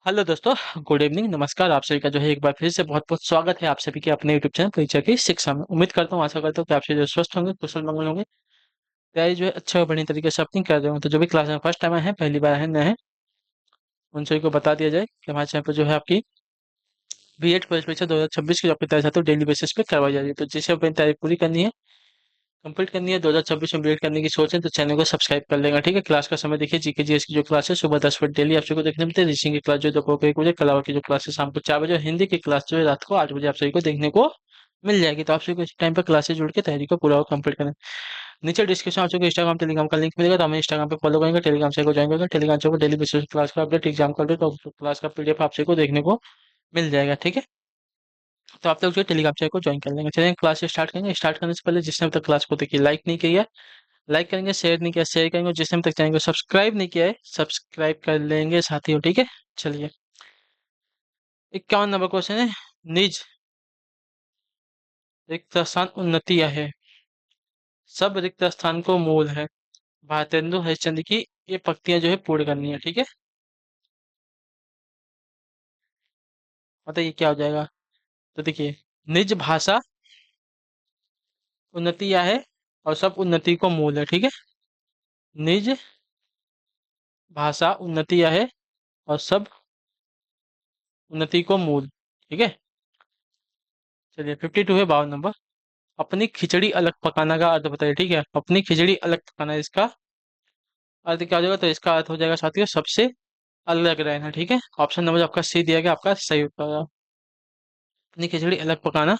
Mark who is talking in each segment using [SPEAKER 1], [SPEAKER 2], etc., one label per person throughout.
[SPEAKER 1] Hello दोस्तों। Good evening, नमस्कार। आप सभी का जो है एक बार फिर से बहुत बहुत स्वागत है आप सभी के अपने यूट्यूब चैनल परीक्षा की शिक्षा में। उम्मीद करता हूँ, आशा करता हूँ कि आप सभी जो स्वस्थ होंगे, कुशल मंगल होंगे, तैयारी जो है अच्छे और बढ़िया तरीके से अपनी कर रहे हो। तो जो भी क्लास में फर्स्ट टाइम आए हैं, पहली बार है, नए हैं, उन सभी को बता दिया जाए कि हमारे चैनल पर जो है आपकी बीएड प्रवेश परीक्षा 2026 की जो आपकी तैयारी चाहते हो डेली बेसिस पे करवाई जा रही है। तो जिसे अपनी तैयारी पूरी करनी है, कंप्लीट करनी है, 2026 में बीएड करने की सोच है, तो चैनल को सब्सक्राइब कर लेगा। ठीक है। क्लास का समय देखिए, जीके जीएस की जो क्लास है सुबह 10 बजे डेली आप सभी को देखने मिलती है। रीजनिंग की क्लास जो दोपहर को 1 बजे, कला की जो क्लास है शाम को 4 बजे, और हिंदी की क्लास जो है रात को 8 बजे आप सभी को देखने को मिल जाएगी। तो आप सभी को इस टाइम पर क्लासेस जुड़ के तैयारी को पूरा कंप्लीट करें। नीचे डिस्क्रिप्शन आप सभी को इंस्टाग्राम टेलीग्राम का लिंक मिलेगा, तो हमें इंस्टाग्राम पे फॉलो करेंगे, टेलीग्राम से को ज्वाइन करेंगे। टेलीग्राम से डेली बेसिस क्लास का अपडेट एग्जाम का अपडेट, तो क्लास का पीडीएफ आप सभी को देखने को मिल जाएगा। ठीक है। तो आप लोग जो टेलीग्राम चैनल को ज्वाइन कर लेंगे। चलिए क्लास स्टार्ट करेंगे। स्टार्ट करने से पहले जिसने अब तक क्लास को देखिए, लाइक नहीं किया, लाइक करेंगे, शेयर नहीं किया, शेयर करेंगे, और जिसने अब तक चैनल को सब्सक्राइब नहीं किया है, सब्सक्राइब कर लेंगे साथियों। ठीक है। चलिए, 51 नंबर क्वेश्चन है। निज रिक्त स्थान उन्नति है, सब रिक्त स्थान को मूल है, भारतेंदु हरिश्चंद्र की ये पंक्तियां जो है पूर्ण करनी है। ठीक है। बताइए क्या हो जाएगा। तो देखिए, निज भाषा उन्नति है और सब उन्नति को मूल है। ठीक है। निज भाषा उन्नति है और सब उन्नति को मूल। ठीक है। चलिए, 52 है, 52 नंबर। अपनी खिचड़ी अलग पकाना का अर्थ बताइए। ठीक है। अपनी खिचड़ी अलग पकाना, इसका अर्थ क्या हो जाएगा। तो इसका अर्थ हो जाएगा साथियों, सबसे अलग रहना। ठीक है। ऑप्शन नंबर आपका सी दिया गया, आपका सही उत्तर होगा। अपनी खिचड़ी अलग पकाना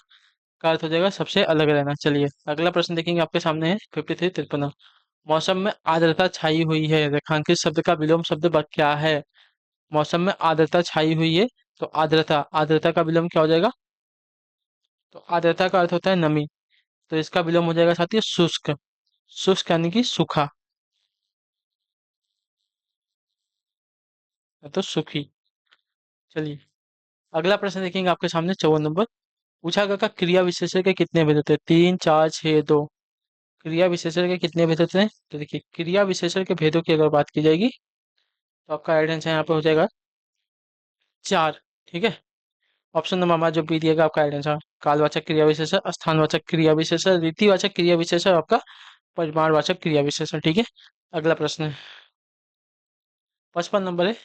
[SPEAKER 1] का अर्थ हो जाएगा सबसे अलग रहना। चलिए, अगला प्रश्न देखेंगे, आपके सामने है 53 53। मौसम में आर्द्रता छाई हुई है, रेखांकित शब्द का विलोम शब्द क्या है। मौसम में आर्द्रता छाई हुई है, तो आर्द्रता, आर्द्रता का विलोम क्या हो जाएगा। तो आर्द्रता का अर्थ होता है नमी, तो इसका विलोम हो जाएगा साथियों शुष्क। शुष्क यानी कि सूखा, या तो सूखी। चलिए, अगला प्रश्न देखेंगे, आपके सामने 54 नंबर। पूछा गया का क्रिया विशेषण के कितने भेद होते हैं। 3, 4, 6, 2। क्रिया विशेषण के कितने भेद होते हैं। तो देखिए, क्रिया विशेषण के भेदों की अगर बात की जाएगी, तो आपका राइट आंसर यहाँ पे हो जाएगा 4। ठीक है। ऑप्शन नंबर हमारा जो बी दिएगा, आपका राइट आंसर। कालवाचक क्रिया विशेषण, स्थानवाचक क्रिया विशेषण, रीतिवाचक क्रिया विशेषण, आपका परिमाणवाचक क्रिया विशेषण। ठीक है। अगला प्रश्न है, 55 नंबर है।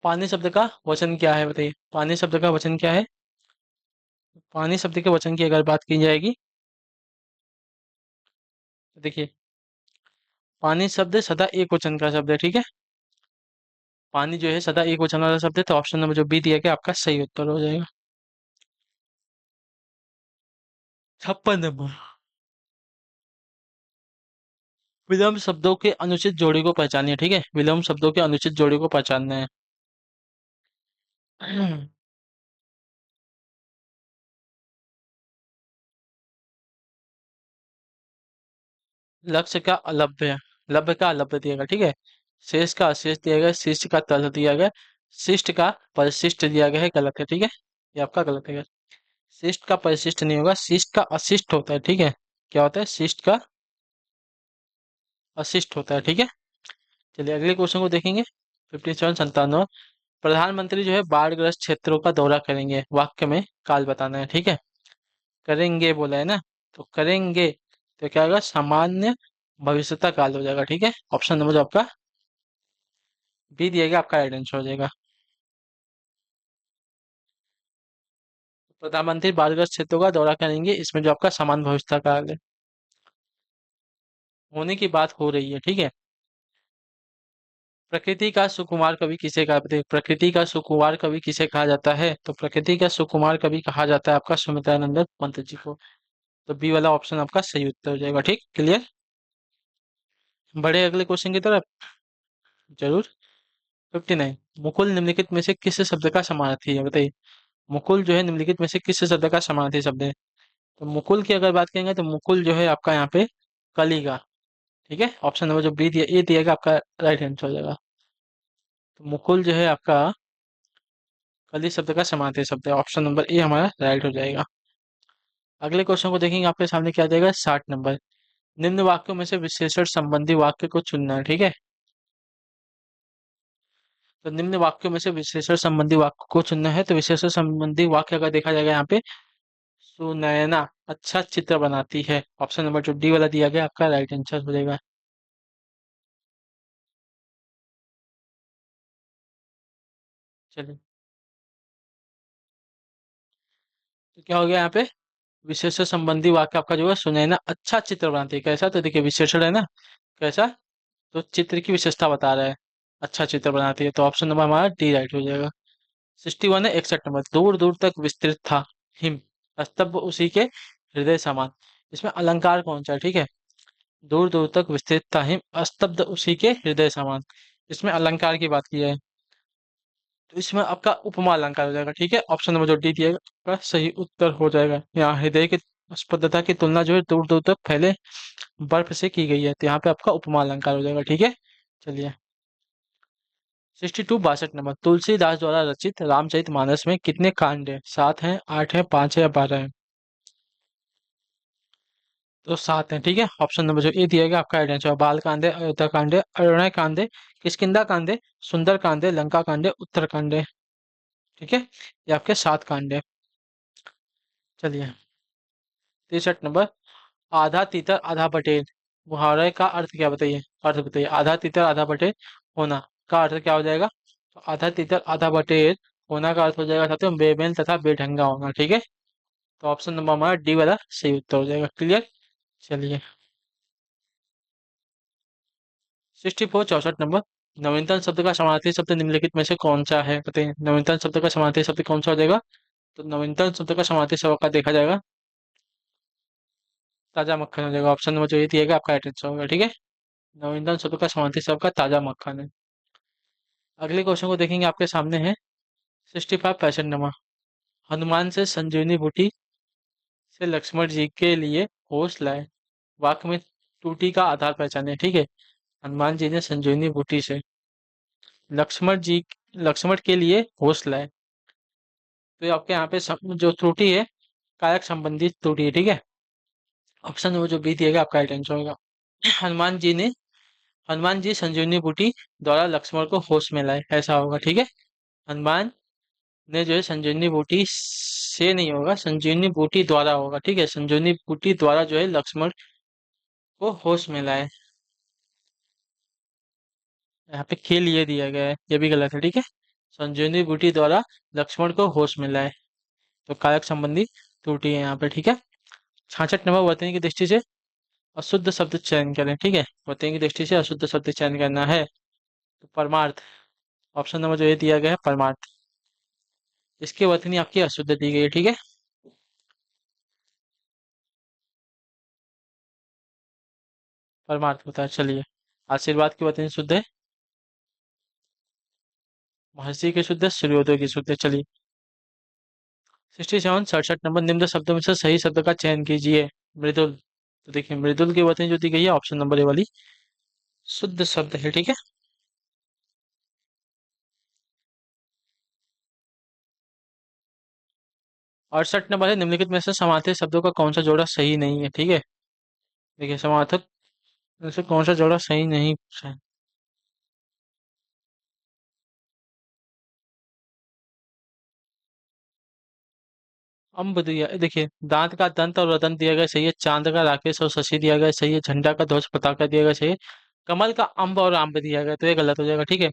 [SPEAKER 1] पानी शब्द का वचन क्या है, बताइए। पानी शब्द का वचन क्या है। पानी शब्द के वचन की अगर बात की जाएगी, तो देखिए, पानी शब्द सदा एक वचन का शब्द है। ठीक है। पानी जो है सदा एक वचन वाला शब्द है, तो ऑप्शन नंबर जो बी दिया गया आपका सही उत्तर हो जाएगा। 56 नंबर। विलोम शब्दों के अनुचित जोड़ी को पहचानिए। ठीक है। विलोम शब्दों के अनुचित जोड़ी को पहचानना है। लक्ष्य का अलभ्य, लभ्य का अलभ्य दिया गया। ठीक है। शेष का अशेष दिया गया, शिष्ट का तल दिया गया, शिष्ट का परिशिष्ट दिया गया है, गलत है। ठीक है। ये आपका गलत है। शिष्ट का परिशिष्ट नहीं होगा, शिष्ट का अशिष्ट होता है। ठीक है। क्या होता है, शिष्ट का अशिष्ट होता है। ठीक है। चलिए, अगले क्वेश्चन को देखेंगे। 57 57। प्रधानमंत्री जो है बाढ़ग्रस्त क्षेत्रों का दौरा करेंगे, वाक्य में काल बताना है। ठीक है। करेंगे बोला है ना, तो करेंगे, तो क्या होगा, सामान्य भविष्यता काल हो जाएगा। ठीक है। ऑप्शन नंबर जो आपका बी दिया गया, आपका राइट आंसर हो जाएगा। प्रधानमंत्री बाढ़ग्रस्त क्षेत्रों का दौरा करेंगे, इसमें जो आपका समान भविष्यता काल है, होने की बात हो रही है। ठीक है। प्रकृति का सुकुमार कवि किसे कहा, बताइए। प्रकृति का सुकुमार कवि किसे कहा जाता है। तो प्रकृति का सुकुमार कवि कहा जाता है आपका सुमित्रानंद पंत जी को। तो बी वाला ऑप्शन आपका सही उत्तर हो जाएगा। ठीक, क्लियर। बड़े अगले क्वेश्चन की तरफ। जरूर। 59। मुकुल निम्नलिखित में से किस शब्द का समानार्थी है, बताइए। मुकुल जो है निम्नलिखित में से किस शब्द का समानार्थी शब्द है। तो मुकुल की अगर बात करेंगे, तो मुकुल जो है आपका यहाँ पे कली का। ठीक है। ऑप्शन नंबर जो बी दिया, ए दिएगा, आपका राइट आंसर हो जाएगा। तो मुकुल जो है आपका कली शब्द का समानार्थी शब्द है, ऑप्शन नंबर ए हमारा राइट हो जाएगा। अगले क्वेश्चन को देखेंगे, आपके सामने क्या आ जाएगा, 60 नंबर। निम्न वाक्यों में से विशेषण संबंधी वाक्य को चुनना है। ठीक है। तो निम्न वाक्यों में से विशेषण संबंधी वाक्य को चुनना है। तो विशेषण संबंधी वाक्य अगर देखा जाएगा यहाँ पे, सुनैना अच्छा चित्र बनाती है। ऑप्शन नंबर जो डी वाला दिया गया आपका राइट आंसर हो जाएगा। चलिए, तो क्या हो गया यहाँ पे, विशेषण संबंधी वाक्य आपका जो है, सुनैना अच्छा चित्र बनाती है। कैसा, तो देखिए विशेषण है ना, कैसा, तो चित्र की विशेषता बता रहा है, अच्छा चित्र बनाती है। तो ऑप्शन नंबर हमारा डी राइट हो जाएगा। 61 है, 61 नंबर, दूर दूर तक विस्तृत था हिम, स्तंभ उसी के हृदय समान। इसमें अलंकार कौन सा है, ठीक है। दूर दूर तक विस्तृत था हिम, स्तब्ध उसी के हृदय समान। इसमें अलंकार की बात की जाए तो इसमें आपका उपमा अलंकार हो जाएगा, ठीक है। ऑप्शन नंबर जो डी दिएगा आपका सही उत्तर हो जाएगा। यहाँ हृदय की स्पंदता की तुलना जो है दूर दूर तक फैले बर्फ से की गई है, तो यहाँ पे आपका उपमा अलंकार हो जाएगा, ठीक है। चलिए, 62 62 नंबर, तुलसीदास द्वारा रचित रामचरितमानस में कितने कांड हैं? 7 हैं, 8 हैं, 5 है या 12 है? तो 7 हैं, ठीक है। ऑप्शन नंबर जो ए दिया गया आपका राइट आंसर। बाल कांडे, अयोध्या कांडे, अरण्य कांडे, किष्किंधा कांडे, सुंदर कांडे, लंका कांडे, उत्तर कांडे, ठीक है। ये आपके 7 कांड है। चलिए, 63 नंबर, आधा तीतर आधा बटेर मुहावरे का अर्थ क्या, बताइए। अर्थ बताइए, आधा तीतर आधा बटेर होना का अर्थ क्या हो जाएगा। तो आधा तीतर आधा बटेर होना का अर्थ हो जाएगा साथियों, बेमेल तथा बेढंगा होना, ठीक है। तो ऑप्शन नंबर हमारा डी वाला सही उत्तर हो जाएगा। क्लियर। चलिए, 64 64 नंबर, नवीनतम शब्द का समानार्थी शब्द निम्नलिखित में से कौन सा है, बताइए। नवीनतम शब्द का समानार्थी शब्द कौन सा हो जाएगा। तो नवीनतम शब्द का समानार्थी शब्द का देखा जाएगा, ताजा मक्खन हो जाएगा। ऑप्शन नंबर जो ये दिएगा आपका राइट आंसर होगा, ठीक है। नवीनतम शब्द का समानार्थी शब्द का ताजा मक्खन है। अगले क्वेश्चन को देखेंगे, आपके सामने है 65 65 नंबर, हनुमान से संजीवनी बूटी से लक्ष्मण जी के लिए होश लाए, वाक्य में त्रुटि का आधार पहचाने, ठीक है। हनुमान जी ने संजीवनी बूटी से लक्ष्मण जी, लक्ष्मण के लिए होश लाए, तो ये आपके यहाँ पे जो त्रुटि है, कारक संबंधी त्रुटि है, ठीक है। ऑप्शन वो जो बी दिएगा आपका राइट आंसर होगा। हनुमान जी ने, हनुमान जी संजीवनी बूटी द्वारा लक्ष्मण को होश में लाए, ऐसा होगा, ठीक है। हनुमान ने जो है संजीवनी बूटी से नहीं होगा, संजीवनी बूटी द्वारा होगा, ठीक है। संजीवनी बूटी द्वारा जो है लक्ष्मण को होश में लाए, यहाँ पे के लिए दिया गया है, ये भी गलत है, ठीक है। संजीवनी बूटी द्वारा लक्ष्मण को होश में लाए, तो कारक संबंधी त्रुटि है यहाँ पे, ठीक है। 66 नंबर, वर्तनी की दृष्टि से अशुद्ध शब्द चयन करें, ठीक है। वर्तनी की दृष्टि से अशुद्ध शब्द चयन करना है, तो परमार्थ, ऑप्शन नंबर जो ये दिया गया है परमार्थ, इसकी वर्तनी आपकी अशुद्ध दी गई है, ठीक है। परमार्थ होता है। चलिए, आशीर्वाद की वर्तनी शुद्ध है, महर्षि की शुद्ध है, सूर्योदय की शुद्ध है। चलिए, 67 67 नंबर, निम्न शब्दों में से सही शब्द का चयन कीजिए। मृदुल, तो देखिए मृदुल की वचन जो दी गई है ऑप्शन नंबर ए वाली शुद्ध शब्द है, ठीक है। 68 नंबर है, निम्नलिखित में से समार्थक शब्दों का कौन सा जोड़ा सही नहीं है, ठीक है। देखिए समार्थक में से कौन सा जोड़ा सही नहीं है। अम्ब दिया, देखिए दांत का दंत और रदन दिया गया सही है, चांद का राकेश और शशि दिया गया सही है, झंडा का ध्वज पताका दिया गया सही है, कमल का अम्ब और आम्ब दिया गया तो ये गलत हो जाएगा, ठीक है।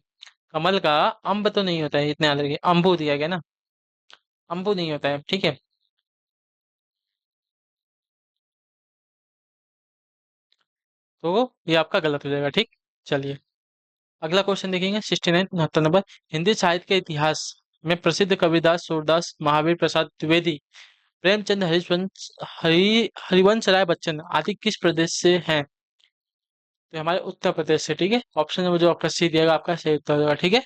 [SPEAKER 1] कमल का अम्ब तो नहीं होता है, इतने याद रखिए, अम्बू दिया गया ना, अम्बू नहीं होता है, ठीक है। तो ये आपका गलत हो जाएगा, ठीक। चलिए, अगला क्वेश्चन देखेंगे, 69 69 नंबर, हिंदी साहित्य के इतिहास में प्रसिद्ध कविदास सूरदास, महावीर प्रसाद द्विवेदी, प्रेमचंद, हरिवंश राय बच्चन आदि किस प्रदेश से हैं। तो हमारे उत्तर प्रदेश से, ठीक है। ऑप्शन नंबर जो आपका सी दिएगा आपका सही उत्तर होगा, ठीक है।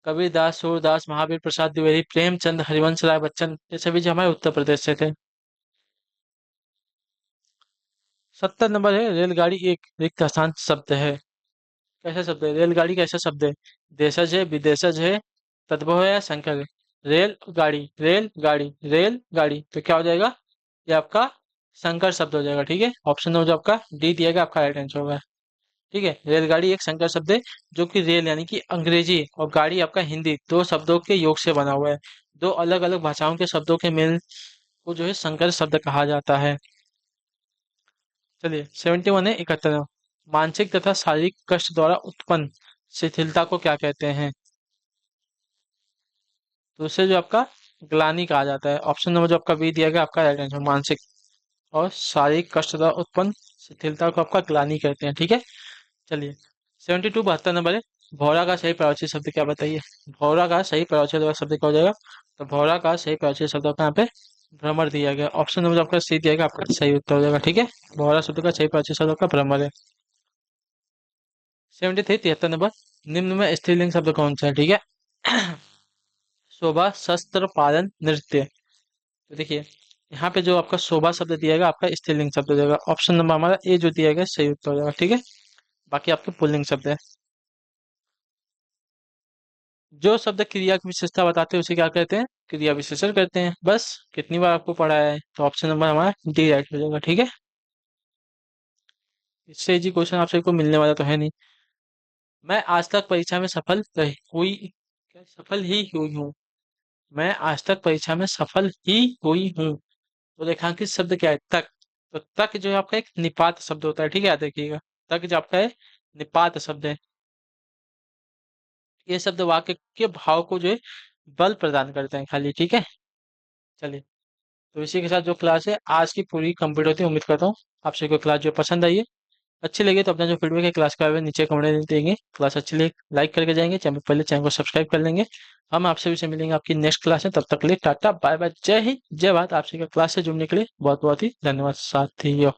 [SPEAKER 1] कबीरदास, सूरदास, महावीर प्रसाद द्विवेदी, प्रेमचंद, हरिवंश राय बच्चन, ये सभी जो हमारे उत्तर प्रदेश से थे। 70 नंबर है, रेलगाड़ी एक रिक्त स्थान शब्द है। कैसा शब्द है रेलगाड़ी, कैसा शब्द है। देशज है, विदेशज है, तद्भव है या संकर है। रेलगाड़ी, रेलगाड़ी, रेलगाड़ी, तो क्या हो जाएगा, ये आपका संकर शब्द हो जाएगा, ठीक है। ऑप्शन नंबर जो आपका डी दिएगा आपका राइट आंसर होगा। ठीक है, रेलगाड़ी एक संकर शब्द है जो कि रेल यानी कि अंग्रेजी और गाड़ी आपका हिंदी, दो शब्दों के योग से बना हुआ है। दो अलग अलग भाषाओं के शब्दों के मेल को जो है संकर शब्द कहा जाता है। चलिए 71 है 71। मानसिक तथा शारीरिक कष्ट द्वारा उत्पन्न शिथिलता को क्या कहते हैं? तो उसे जो आपका ग्लानि कहा जाता है। ऑप्शन नंबर जो आपका बी दिया गया आपका राइट आंसर, मानसिक और शारीरिक कष्ट द्वारा उत्पन्न शिथिलता को आपका ग्लानि कहते हैं। ठीक है, चलिए 72 72 नंबर है। भौरा का सही प्रवाची शब्द क्या बताइए? भौरा का सही प्रवाची शब्द क्या हो जाएगा? तो भौरा का सही प्रवाची शब्द आपका यहाँ पे भ्रमर दिया गया। ऑप्शन नंबर जो आपका सी दिया गया आपका सही उत्तर हो जाएगा। ठीक है, भौरा शब्द का सही प्रवाची शब्द आपका भ्रमर है। 73 73 नंबर। निम्न में स्त्रीलिंग शब्द कौन सा है? ठीक है शोभा शस्त्र पालन नृत्य। तो देखिए यहाँ पे जो आपका शोभा शब्द दिया गया आपका स्त्रीलिंग शब्द हो जाएगा। ऑप्शन नंबर हमारा ए जो दिया गया सही उत्तर हो जाएगा। ठीक है, बाकी आपके पुल्लिंग शब्द है। जो शब्द क्रिया की विशेषता बताते हैं उसे क्या कहते हैं? क्रिया विशेषण कहते हैं। बस कितनी बार आपको पढ़ा है? तो ऑप्शन नंबर हमारा डी राइट हो जाएगा। ठीक है, इससे इजी क्वेश्चन आपसे को मिलने वाला तो है नहीं। मैं आज तक परीक्षा में सफल रही हुई क्या सफल ही हुई हूँ? मैं आज तक परीक्षा में सफल ही हुई हूँ। तो रेखांकित शब्द क्या है? तक। तो तक जो है आपका एक निपात शब्द होता है। ठीक है, याद रखिएगा। तक जो आपका है निपात शब्द है। ये शब्द वाक्य के भाव को जो है बल प्रदान करते हैं खाली। ठीक है, चलिए तो इसी के साथ जो क्लास है आज की पूरी कंप्लीट होती है। उम्मीद करता हूँ आपसे कोई क्लास जो पसंद आई है, अच्छी लगी तो अपना जो फीडबैक है क्लास का है नीचे कमेंट में देंगे। क्लास अच्छी लगी लाइक करके जाएंगे, चैनल पहले चैनल को सब्सक्राइब कर लेंगे। हम आपसे भी से मिलेंगे आपकी नेक्स्ट क्लास में। तब तक के लिए टाटा बाय बाय, जय हिंद जय भारत। आपसे क्लास से जुड़ने के लिए बहुत बहुत ही धन्यवाद साथियों।